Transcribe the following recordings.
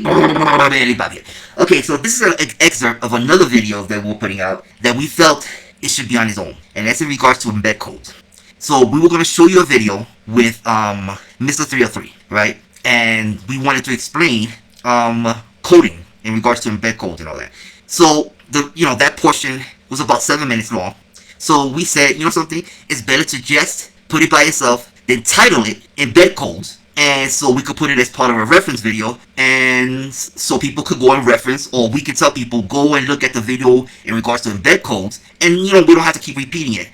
Okay, so this is an excerpt of another video that we're putting out that we felt it should be on its own, and that's in regards to embed codes. So we were going to show you a video with Mr. 303, right? And we wanted to explain coding in regards to embed codes and all that. So that portion was about 7 minutes long. So we said, something, it's better to just put it by itself, then title it embed codes, and so we could put it as part of a reference video, and so people could go and reference, or we could tell people go and look at the video in regards to embed codes, and we don't have to keep repeating it,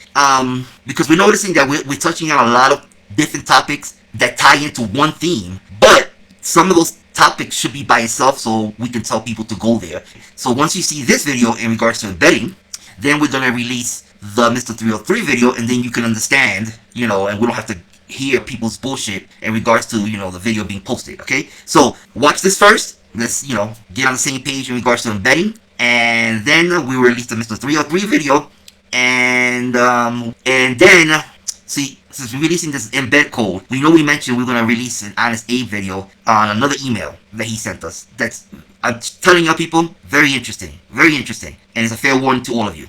because we're noticing that we're touching on a lot of different topics that tie into one theme, but some of those topics should be by itself, so we can tell people to go there. So once you see this video in regards to embedding, then we're gonna release the Mr. 303 video, and then you can understand, and we don't have to hear people's bullshit in regards to, the video being posted, okay? So, watch this first. Let's, get on the same page in regards to embedding, and then we release the Mr. 303 video, and then, see, since we're releasing this embed code, we mentioned we're going to release an Honest Abe video on another email that he sent us. That's, I'm telling you people, very interesting, and it's a fair warning to all of you.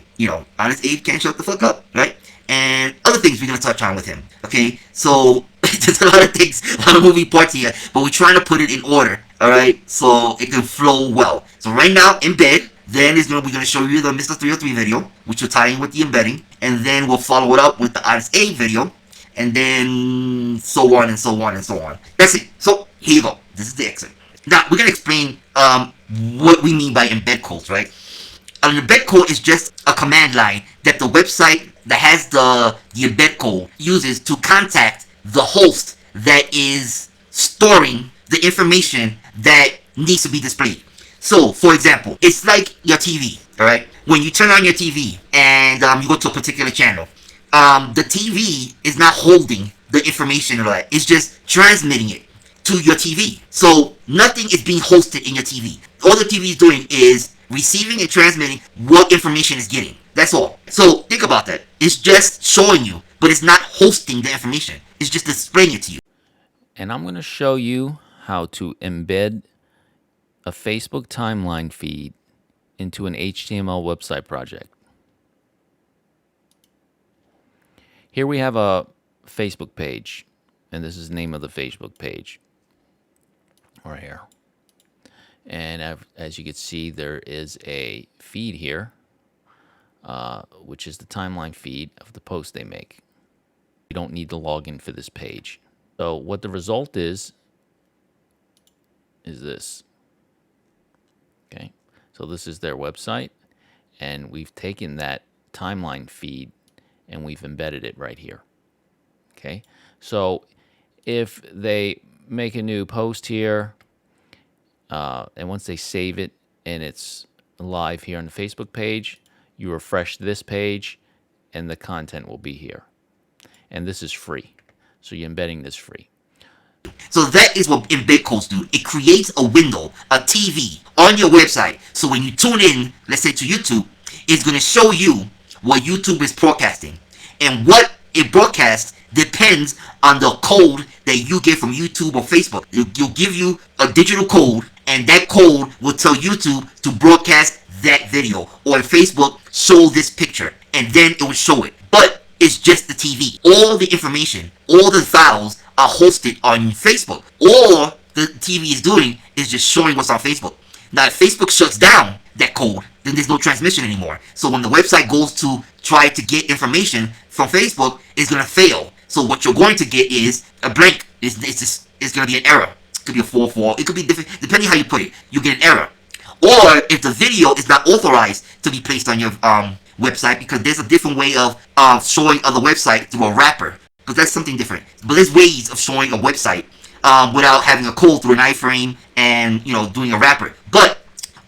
Honest Abe can't shut the fuck up, right? And other things we're going to touch on with him, okay? So, there's a lot of things, a lot of moving parts here, but we're trying to put it in order, alright? So, it can flow well. So, right now, embed, then we're going to show you the Mr. 303 video, which will tie in with the embedding, and then we'll follow it up with the Honest Abe video, and then so on and so on and so on. That's it. So, here you go. This is the exit. Now, we're going to explain what we mean by embed codes, right? An embed code is just a command line that the website that has the embed code uses to contact the host that is storing the information that needs to be displayed. So, for example, it's like your TV, alright? When you turn on your TV and you go to a particular channel, the TV is not holding the information, right? It's just transmitting it to your TV. So, nothing is being hosted in your TV. All the TV is doing is receiving and transmitting what information is getting. That's all. So think about that. It's just showing you, but it's not hosting the information. It's just displaying it to you. And I'm going to show you how to embed a Facebook timeline feed into an HTML website project. Here we have a Facebook page, and this is the name of the Facebook page right here. And as you can see, there is a feed here, which is the timeline feed of the post they make. You don't need to log in for this page. So what the result is this. Okay, so this is their website, and we've taken that timeline feed and we've embedded it right here. Okay, so if they make a new post here, and once they save it and it's live here on the Facebook page, you refresh this page and the content will be here. And this is free. So you're embedding this free. So that is what embed codes do. It creates a window, a TV on your website. So when you tune in, let's say to YouTube, it's going to show you what YouTube is broadcasting. And what it broadcasts depends on the code that you get from YouTube or Facebook. It'll give you a digital code, and that code will tell YouTube to broadcast that video, or in Facebook, show this picture, and then it will show it. But it's just the TV. All the information, all the files are hosted on Facebook. All the TV is doing is just showing what's on Facebook. Now, if Facebook shuts down that code, then there's no transmission anymore. So when the website goes to try to get information from Facebook, it's going to fail. So what you're going to get is a blank. It's going to be an error. It could be a 4.4. It could be different, depending how you put it. You get an error. Or if the video is not authorized to be placed on your website, because there's a different way of showing other websites through a wrapper. Because that's something different. But there's ways of showing a website without having a code through an iframe and doing a wrapper. But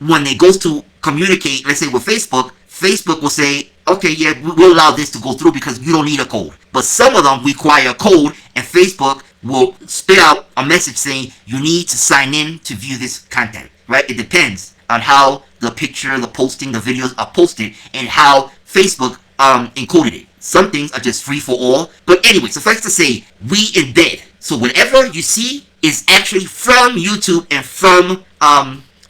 when it goes to communicate, let's say with Facebook, Facebook will say, okay, yeah, we'll allow this to go through because you don't need a code. But some of them require a code, and Facebook will spit out a message saying you need to sign in to view this content, right? It depends on how the picture, the posting, the videos are posted, and how Facebook encoded it. Some things are just free for all. But anyway, suffice to say, we embed. So whenever you see is actually from YouTube and from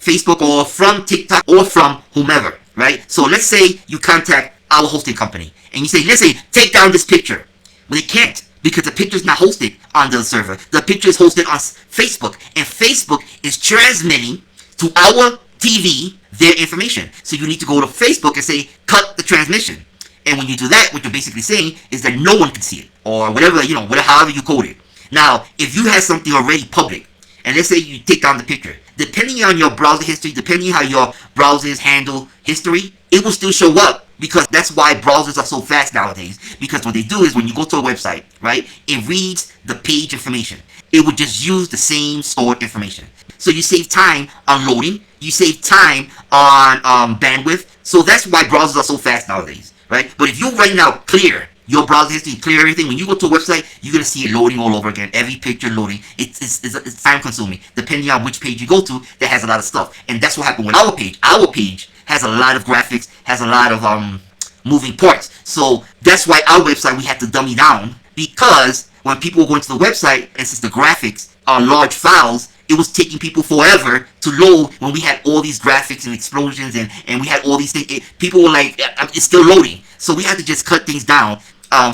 Facebook or from TikTok or from whomever, right? So let's say you contact our hosting company and you say, let's say, take down this picture. Well, they can't, because the picture is not hosted on the server. The picture is hosted on Facebook, and Facebook is transmitting to our TV their information. So you need to go to Facebook and say, cut the transmission. And when you do that, what you're basically saying is that no one can see it, or whatever, whatever, however you code it. Now, if you have something already public, and let's say you take down the picture, depending on your browser history, depending on how your browsers handle history, it will still show up, because that's why browsers are so fast nowadays. Because what they do is when you go to a website, right, it reads the page information. It will just use the same stored information. So you save time on loading, you save time on bandwidth. So that's why browsers are so fast nowadays, right? But if you right now clear your browser history, clear everything, when you go to a website, you're going to see it loading all over again. Every picture loading. It's time consuming. Depending on which page you go to, that has a lot of stuff. And that's what happened with our page. Our page has a lot of graphics, has a lot of moving parts. So that's why our website, we had to dummy down, because when people go into the website, and since the graphics are large files, it was taking people forever to load when we had all these graphics and explosions and we had all these things. People were like, it's still loading. So we had to just cut things down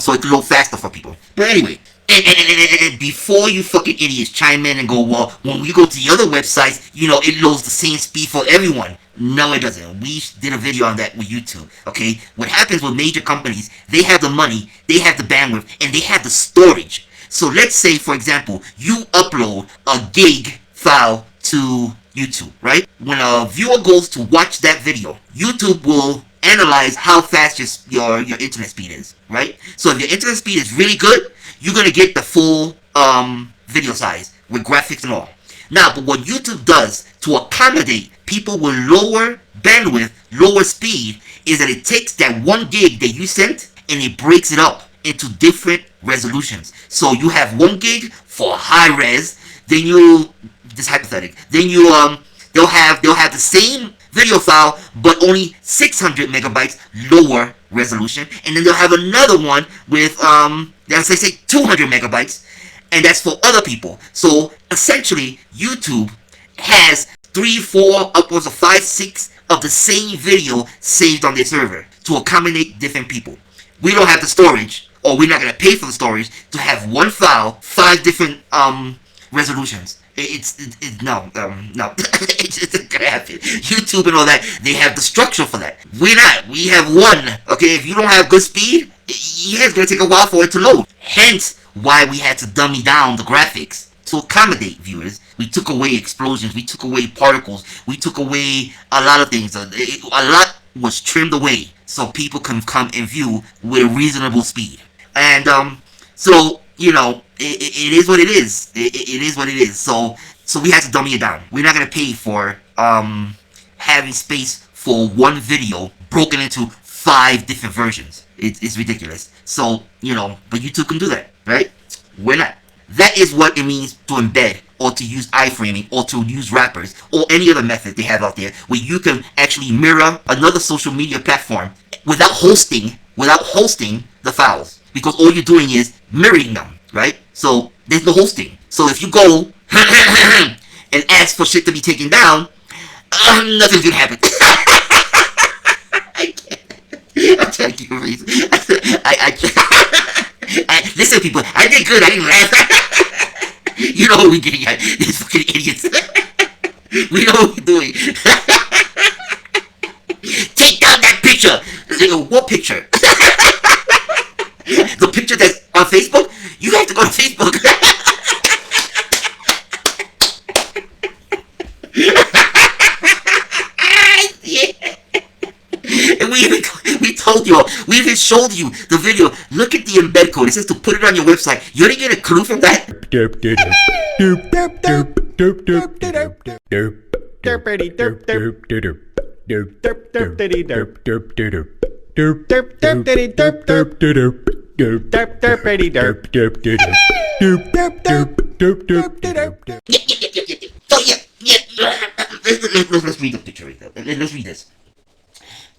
so it could load faster for people. But anyway, and before you fucking idiots chime in and go, well, when we go to the other websites, it loads the same speed for everyone. No, it doesn't. We did a video on that with YouTube, okay? What happens with major companies, they have the money, they have the bandwidth, and they have the storage. So let's say, for example, you upload a gig file to YouTube, right? When a viewer goes to watch that video, YouTube will analyze how fast your internet speed is, right? So if your internet speed is really good, you're going to get the full video size with graphics and all. Now, but what YouTube does to accommodate people with lower bandwidth, lower speed, is that it takes that 1 gig that you sent and it breaks it up into different resolutions. So you have 1 gig for high res, then this hypothetical, then they'll have the same video file but only 600 megabytes lower resolution, and then they'll have another one with let's say 200 megabytes, and that's for other people. So essentially, YouTube has 3, 4, upwards of 5, 6 of the same video saved on their server to accommodate different people. We don't have the storage, or we're not going to pay for the storage to have one file, 5 different resolutions. No. It's just gonna happen. YouTube and all that, they have the structure for that. We're not. We have one. Okay, if you don't have good speed, yeah, it's gonna take a while for it to load. Hence, why we had to dummy down the graphics to accommodate viewers. We took away explosions. We took away particles. We took away a lot of things. A lot was trimmed away so people can come and view with a reasonable speed. And so it is what it is. It is what it is. So we had to dummy it down. We're not gonna pay for having space for one video broken into 5 different versions. It's ridiculous. So but YouTube can do that, right? We're not. That is what it means to embed, or to use iframing, or to use wrappers, or any other method they have out there where you can actually mirror another social media platform without hosting the files, because all you're doing is mirroring them, right? So there's no hosting. So if you go and ask for shit to be taken down, nothing's gonna happen. I can't. I'm telling you a reason. I can't. Listen, people, I did good. I didn't laugh. You know what we're getting at. These fucking idiots. We know what we're doing. Take down that picture. What picture? The picture that's on Facebook? You have to go to Facebook. Yeah. And we told you all, we even showed you the video. Look at the embed code. It says to put it on your website. You didn't get a clue from that? So let's read the picture right there. Let's read this.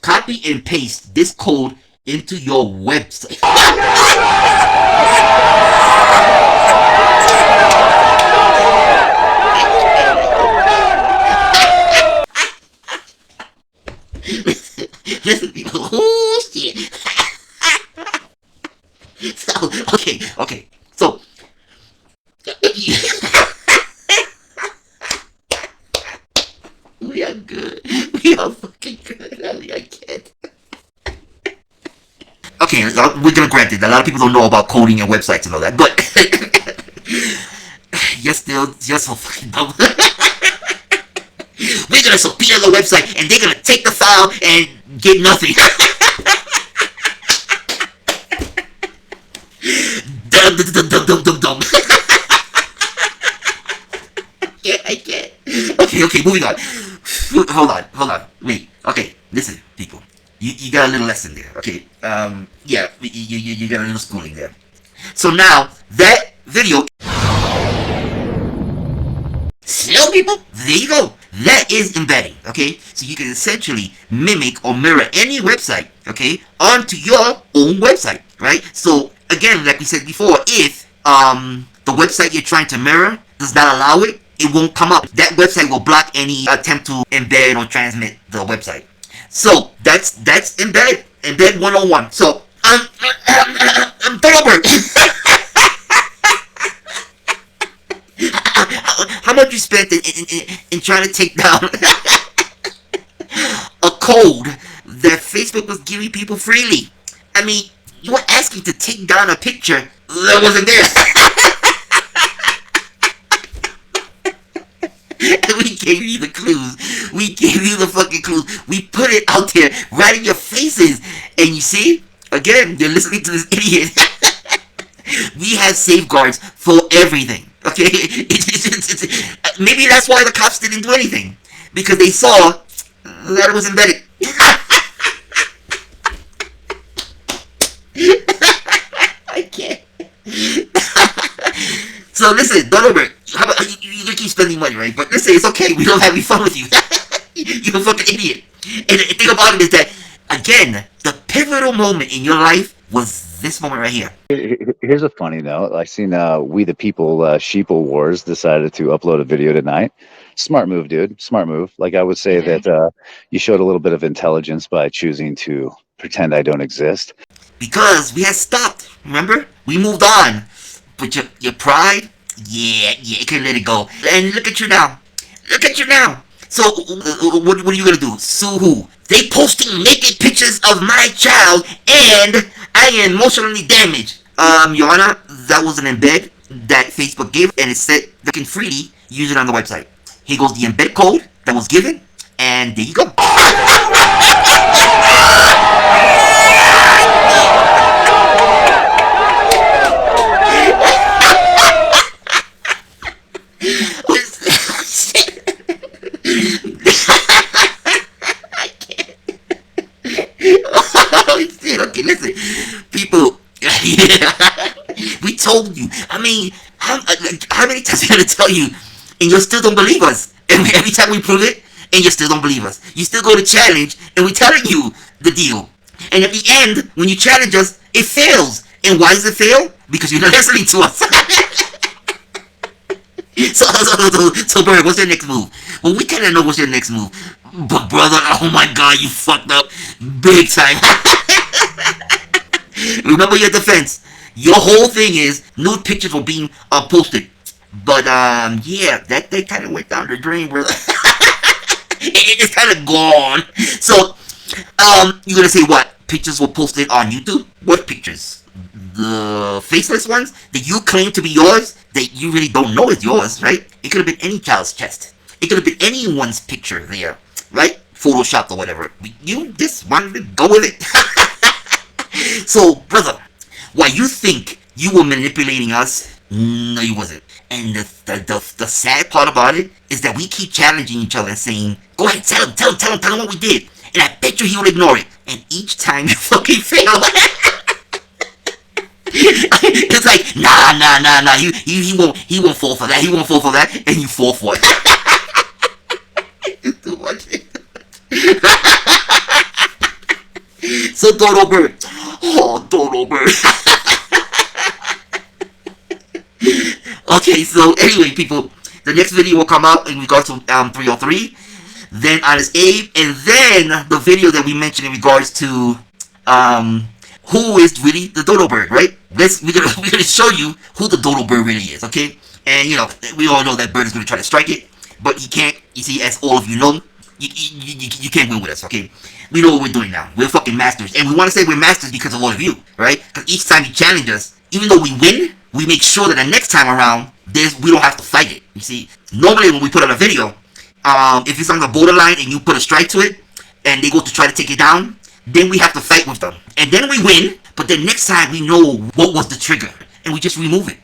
Copy and paste this code into your website. listen, people. Oh shit. So, okay. So, we are good. We are fucking good. I can't. Okay, we're gonna grant it. A lot of people don't know about coding and websites and all that, but you're so fucking dumb. We're gonna subpoena the website, and they're gonna take the file and get nothing. Dumb. I can't. Okay, moving on. Hold on. Wait. Okay, listen, people. You got a little lesson there, okay? Yeah, you got a little schooling there. So now, that video... Slow, people? There you go. That is embedding, okay? So you can essentially mimic or mirror any website, okay, onto your own website, right? So, again, like we said before, if the website you're trying to mirror does not allow it, it won't come up. That website will block any attempt to embed or transmit the website. So that's embed 101. So I'm Dodo. How much you spent in trying to take down a code that Facebook was giving people freely? I mean, you were asking to take down a picture that wasn't there. We gave you the clues. We gave you the fucking clues. We put it out there right in your faces. And you see, again, you're listening to this idiot. We have safeguards for everything. Okay? Maybe that's why the cops didn't do anything. Because they saw that it was embedded. I can't. So listen, Dodo, how about you keep spending money, right? But listen, it's okay. We don't have any fun with you. You're a fucking idiot. And the thing about it is that, again, the pivotal moment in your life was this moment right here. Here's a funny note. I seen We the People Sheeple Wars decided to upload a video tonight. Smart move, dude. Smart move. Like, I would say that you showed a little bit of intelligence by choosing to pretend I don't exist. Because we had stopped, remember? We moved on. But your pride, yeah, you can let it go. And look at you now. So, what are you gonna do? Sue who? They posting naked pictures of my child, and I am emotionally damaged. Your Honor, that was an embed that Facebook gave, and it said they can freely use it on the website. Here goes the embed code that was given, and there you go. Okay, listen, people. Yeah, we told you. I mean, how many times are we gonna tell you, and you still don't believe us? And every time we prove it, and you still don't believe us. You still go to challenge, and we're telling you the deal. And at the end, when you challenge us, it fails. And why does it fail? Because you're not listening to us. So, Bird, what's your next move? Well, we kind of know what's your next move. But, brother, oh my God, you fucked up big time. Remember your defense. Your whole thing is nude pictures were being posted. But, yeah, that thing kind of went down the drain, brother. It's kind of gone. So, you're going to say what? Pictures were posted on YouTube? What pictures? The faceless ones that you claim to be yours, that you really don't know is yours, right? It could have been any child's chest. It could have been anyone's picture there, right? Photoshopped or whatever. You just wanted to go with it. So, brother, while you think you were manipulating us, no, you wasn't. And the sad part about it is that we keep challenging each other and saying, go ahead, tell him what we did. And I bet you he will ignore it. And each time you fucking fail. It's like, nah, he won't fall for that, and you fall for it. It's too much. So, Dodo Bird. Oh, Dodo Bird. Okay, so anyway, people, the next video will come out in regards to 303. then Honest Abe, and then the video that we mentioned in regards to who is really the dodo bird, right? We're gonna show you who the dodo bird really is, okay? And you know, we all know that bird is gonna try to strike it, but he can't. You see, as all of you know, you can't win with us, okay? We know what we're doing now. We're fucking masters, and we want to say we're masters because of all of you, right? Because each time you challenge us, even though we win, we make sure that the next time around, we don't have to fight it. You see, normally when we put out a video, if it's on the borderline and you put a strike to it, and they go to try to take it down, then we have to fight with them, and then we win. But then next time we know what was the trigger, and we just remove it.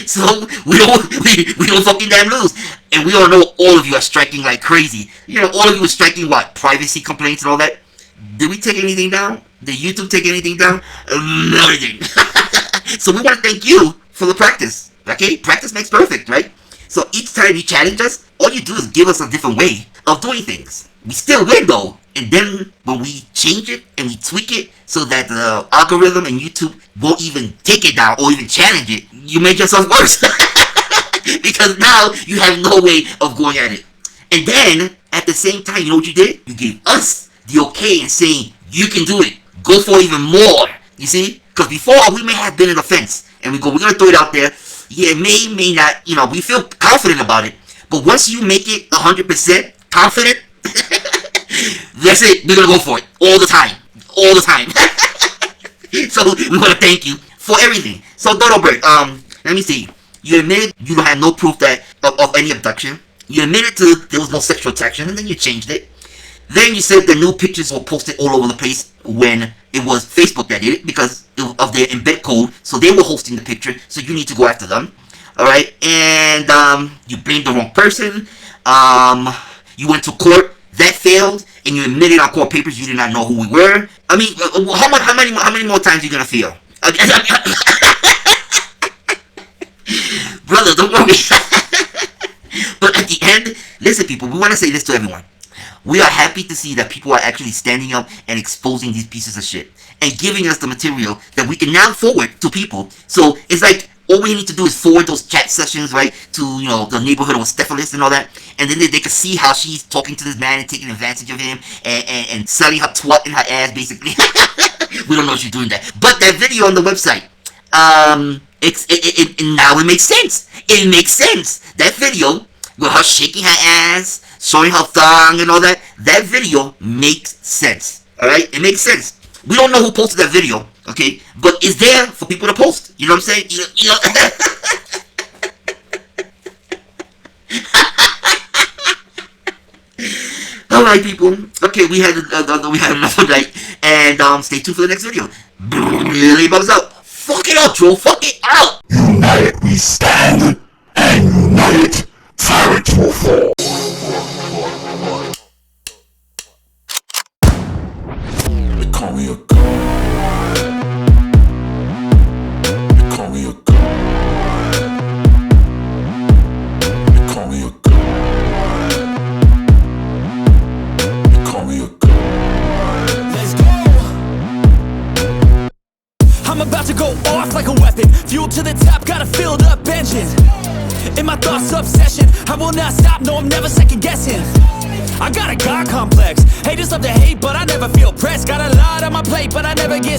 So we don't fucking damn lose. And we all know all of you are striking like crazy. You know, all of you are striking what? Privacy complaints and all that. Did we take anything down? Did YouTube take anything down? Nothing. So we want to thank you for the practice. Okay? Practice makes perfect, right? So each time you challenge us, all you do is give us a different way of doing things. We still win though. And then when we change it and we tweak it so that the algorithm and YouTube won't even take it down or even challenge it, you make yourself worse. Because now you have no way of going at it. And then at the same time, you know what you did? You gave us the okay and saying, you can do it. Go for even more. You see? Because before we may have been in the fence and we're going to throw it out there. Yeah, it may not, you know, we feel confident about it. But once you make it 100% confident, that's it. We're going to go for it. All the time. All the time. So we want to thank you for everything. So Dodo Bird, let me see. You admitted you don't have no proof that of any abduction. You admitted to there was no sexual attraction, and then you changed it. Then you said the new pictures were posted all over the place when it was Facebook that did it because of their embed code. So they were hosting the picture, so you need to go after them. Alright, and you blamed the wrong person. You went to court. That failed, and you admitted on court papers you did not know who we were. I mean, how many more times are you gonna fail? Brother, don't worry. But at the end, listen, people, we want to say this to everyone. We are happy to see that people are actually standing up and exposing these pieces of shit and giving us the material that we can now forward to people. So it's like all we need to do is forward those chat sessions, right, to, you know, the neighborhood of Stephalis and all that, and then they can see how she's talking to this man and taking advantage of him and selling her twat in her ass, basically. We don't know if she's doing that, but that video on the website, now it makes sense. It makes sense. That video with her shaking her ass, showing her thong and all that, that video makes sense. All right, it makes sense. We don't know who posted that video, okay? But it's there for people to post. You know what I'm saying? You know. All right, people. Okay, we had another night, and stay tuned for the next video. Really bubs out. Fuck it out, Joe. Fuck it out. United we stand, and united tyrants will fall. They call me a god. They call me a god. They call me a god. They call me a god. Let's go. I'm about to go off like a weapon. Fuel to the top, got a filled up engine. In my thoughts, obsession. I will not stop, no, I'm never second guessing. I got a God complex. Haters love to hate, but I never feel pressed. Got a lot on my plate, but I never get